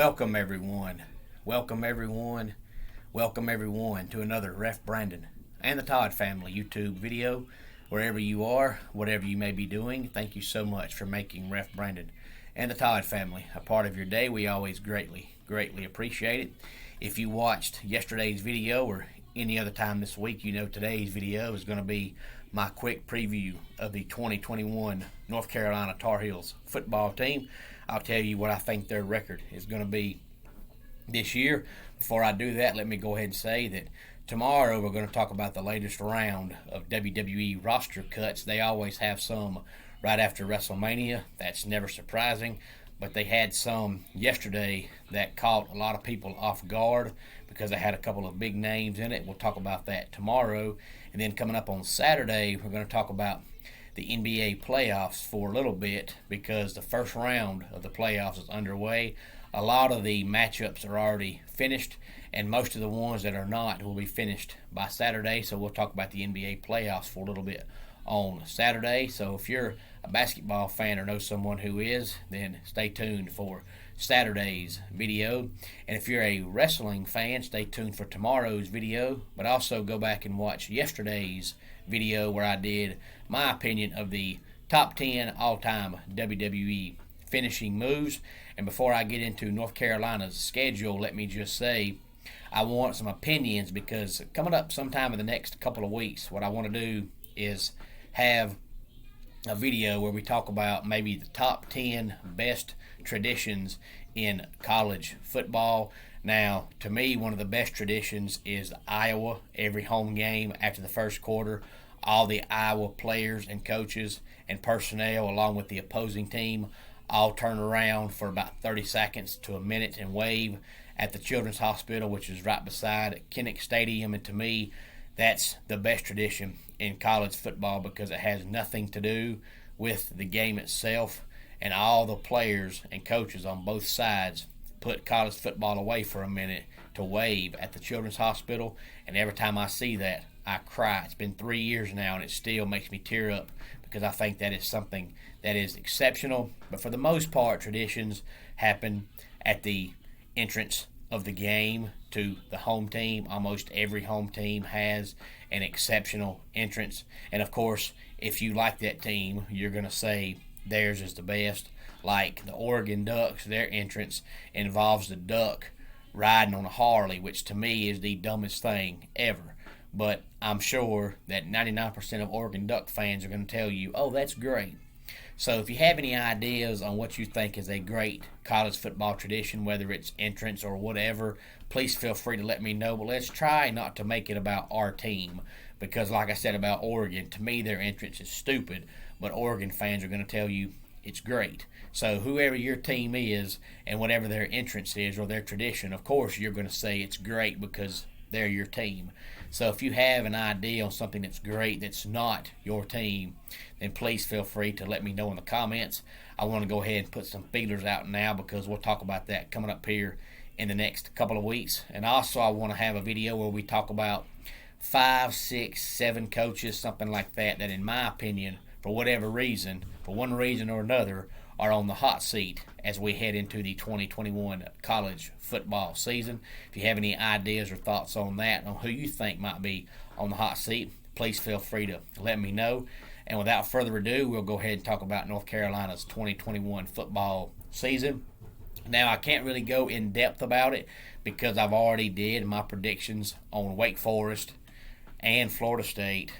Welcome everyone. Welcome everyone. Welcome everyone to another Ref Brandon and the Todd family YouTube video. Wherever you are, whatever you may be doing, thank you so much for making Ref Brandon and the Todd family a part of your day. We always greatly appreciate it. If you watched yesterday's video or any other time this week, you know today's video is going to be my quick preview of the 2021 North Carolina Tar Heels football team. I'll tell you what I think their record is going to be this year. Before I do that, let me go ahead and say that tomorrow we're going to talk about the latest round of WWE roster cuts. They always have some right after WrestleMania. That's never surprising. But they had some yesterday that caught a lot of people off guard because they had a couple of big names in it. We'll talk about that tomorrow. And then coming up on Saturday, we're going to talk about the NBA playoffs for a little bit because the first round of the playoffs is underway. A lot of the matchups are already finished, and most of the ones that are not will be finished by Saturday. So we'll talk about the NBA playoffs for a little bit on Saturday. So if you're a basketball fan or know someone who is, then stay tuned for Saturday's video. And if you're a wrestling fan, stay tuned for tomorrow's video, but also go back and watch yesterday's video where I did my opinion of the top 10 all-time WWE finishing moves. And before I get into North Carolina's schedule, let me just say I want some opinions because coming up sometime in the next couple of weeks, what I want to do is have a video where we talk about maybe the top 10 best traditions in college football. Now, to me, one of the best traditions is Iowa. Every home game after the first quarter, all the Iowa players and coaches and personnel along with the opposing team all turn around for about 30 seconds to a minute and wave at the Children's Hospital, which is right beside Kinnick Stadium. And to me, that's the best tradition in college football because it has nothing to do with the game itself, and all the players and coaches on both sides put college football away for a minute to wave at the Children's Hospital. And every time I see that, I cry. It's been 3 years now, and it still makes me tear up because I think that is something that is exceptional. But for the most part, traditions happen at the entrance of the game to the home team. Almost every home team has an exceptional entrance. And of course, if you like that team, you're going to say theirs is the best. Like the Oregon Ducks, their entrance involves the duck riding on a Harley, which to me is the dumbest thing ever. But I'm sure that 99% of Oregon Duck fans are going to tell you, oh, that's great. So if you have any ideas on what you think is a great college football tradition, whether it's entrance or whatever, please feel free to let me know. But let's try not to make it about our team because, like I said about Oregon, to me their entrance is stupid, but Oregon fans are going to tell you it's great. So whoever your team is and whatever their entrance is or their tradition, of course you're going to say it's great because they're your team. So if you have an idea on something that's great that's not your team, then please feel free to let me know in the comments. I want to go ahead and put some feelers out now because we'll talk about that coming up here in the next couple of weeks. And also I want to have a video where we talk about 5, 6, 7 coaches, something like that, that in my opinion, for whatever reason, for one reason or another, are on the hot seat as we head into the 2021 college football season. If you have any ideas or thoughts on that, on who you think might be on the hot seat, please feel free to let me know. And without further ado, we'll go ahead and talk about North Carolina's 2021 football season. Now, I can't really go in depth about it because I've already did my predictions on Wake Forest and Florida State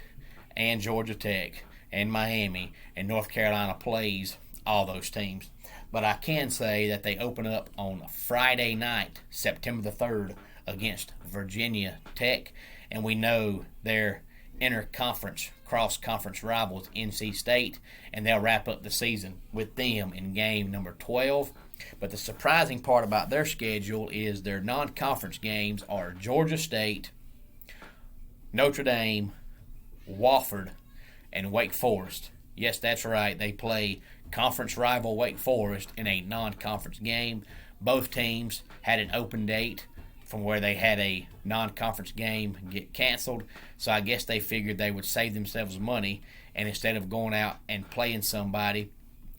and Georgia Tech and Miami, and North Carolina plays all those teams. But I can say that they open up on Friday night, September the 3rd, against Virginia Tech, and we know their inter-conference, cross-conference rivals, NC State, and they'll wrap up the season with them in game number 12. But the surprising part about their schedule is their non-conference games are Georgia State, Notre Dame, Wofford, and Wake Forest. Yes, that's right. They play conference rival Wake Forest in a non-conference game. Both teams had an open date from where they had a non-conference game get canceled. So I guess they figured they would save themselves money, and instead of going out and playing somebody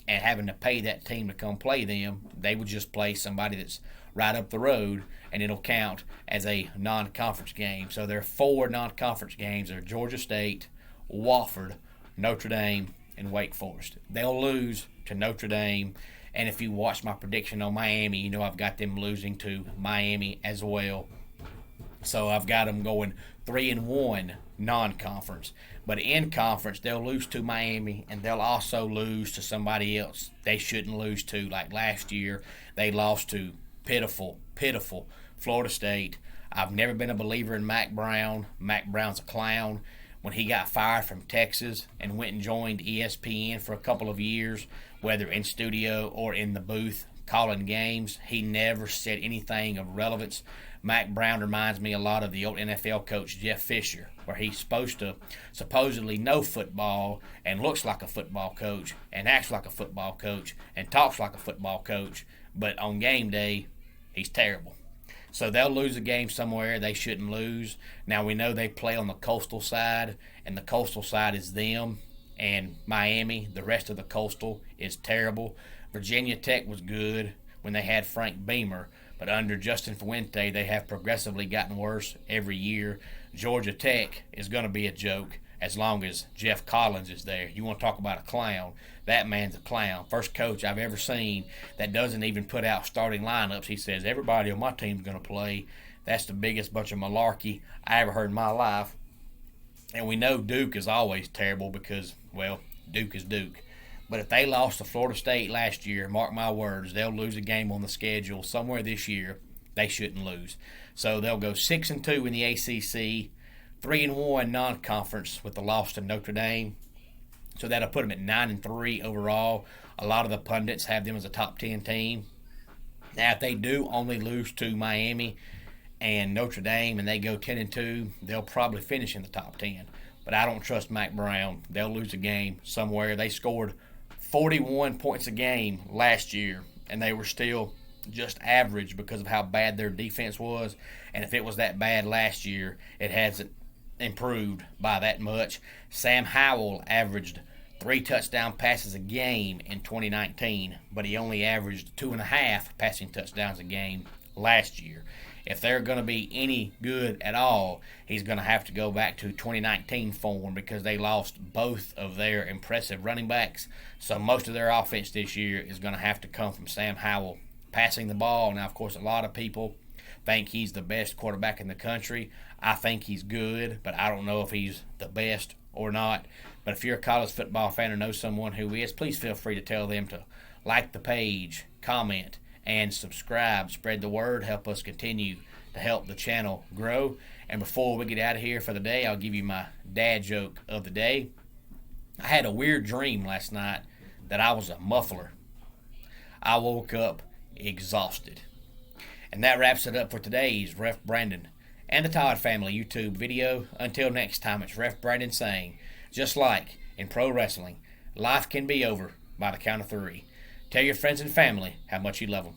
and having to pay that team to come play them, they would just play somebody that's right up the road, and it'll count as a non-conference game. So there are 4 non-conference games. They're Georgia State, Wofford, Notre Dame, and Wake Forest. They'll lose to Notre Dame, and if you watch my prediction on Miami, you know I've got them losing to Miami as well. So I've got them going 3-1 non-conference. But in conference, they'll lose to Miami, and they'll also lose to somebody else they shouldn't lose to. Like last year, they lost to pitiful Florida State. I've never been a believer in Mac Brown. Mac Brown's a clown. When he got fired from Texas and went and joined ESPN for a couple of years, whether in studio or in the booth calling games, he never said anything of relevance. Mac Brown reminds me a lot of the old NFL coach Jeff Fisher, where he's supposed to supposedly know football and looks like a football coach and acts like a football coach and talks like a football coach, but on game day, he's terrible. So they'll lose a game somewhere they shouldn't lose. Now we know they play on the coastal side, and the coastal side is them and Miami. The rest of the coastal is terrible. Virginia Tech was good when they had Frank Beamer, but under Justin Fuente, they have progressively gotten worse every year. Georgia Tech is going to be a joke as long as Jeff Collins is there. You want to talk about a clown? That man's a clown. First coach I've ever seen that doesn't even put out starting lineups. He says, everybody on my team's going to play. That's the biggest bunch of malarkey I ever heard in my life. And we know Duke is always terrible because, well, Duke is Duke. But if they lost to Florida State last year, mark my words, they'll lose a game on the schedule somewhere this year they shouldn't lose. So they'll go 6-2 in the ACC, 3-1 non-conference with the loss to Notre Dame. So that'll put them at 9-3 overall. A lot of the pundits have them as a top 10 team. Now, if they do only lose to Miami and Notre Dame and they go 10-2, they'll probably finish in the top 10. But I don't trust Mac Brown. They'll lose a game somewhere. They scored 41 points a game last year, and they were still just average because of how bad their defense was. And if it was that bad last year, it hasn't improved by that much. Sam Howell averaged 3 touchdown passes a game in 2019, but he only averaged 2.5 passing touchdowns a game last year. If they're going to be any good at all, he's going to have to go back to 2019 form because they lost both of their impressive running backs. So most of their offense this year is going to have to come from Sam Howell passing the ball. Now, of course, a lot of people think he's the best quarterback in the country. I think he's good, but I don't know if he's the best or not. But if you're a college football fan or know someone who is, please feel free to tell them to like the page, comment, and subscribe. Spread the word. Help us continue to help the channel grow. And before we get out of here for the day, I'll give you my dad joke of the day. I had a weird dream last night that I was a muffler. I woke up exhausted. And that wraps it up for today's Ref Brandon and the Todd Family YouTube video. Until next time, it's Ref Brandon saying, just like in pro wrestling, life can be over by the count of 3. Tell your friends and family how much you love them.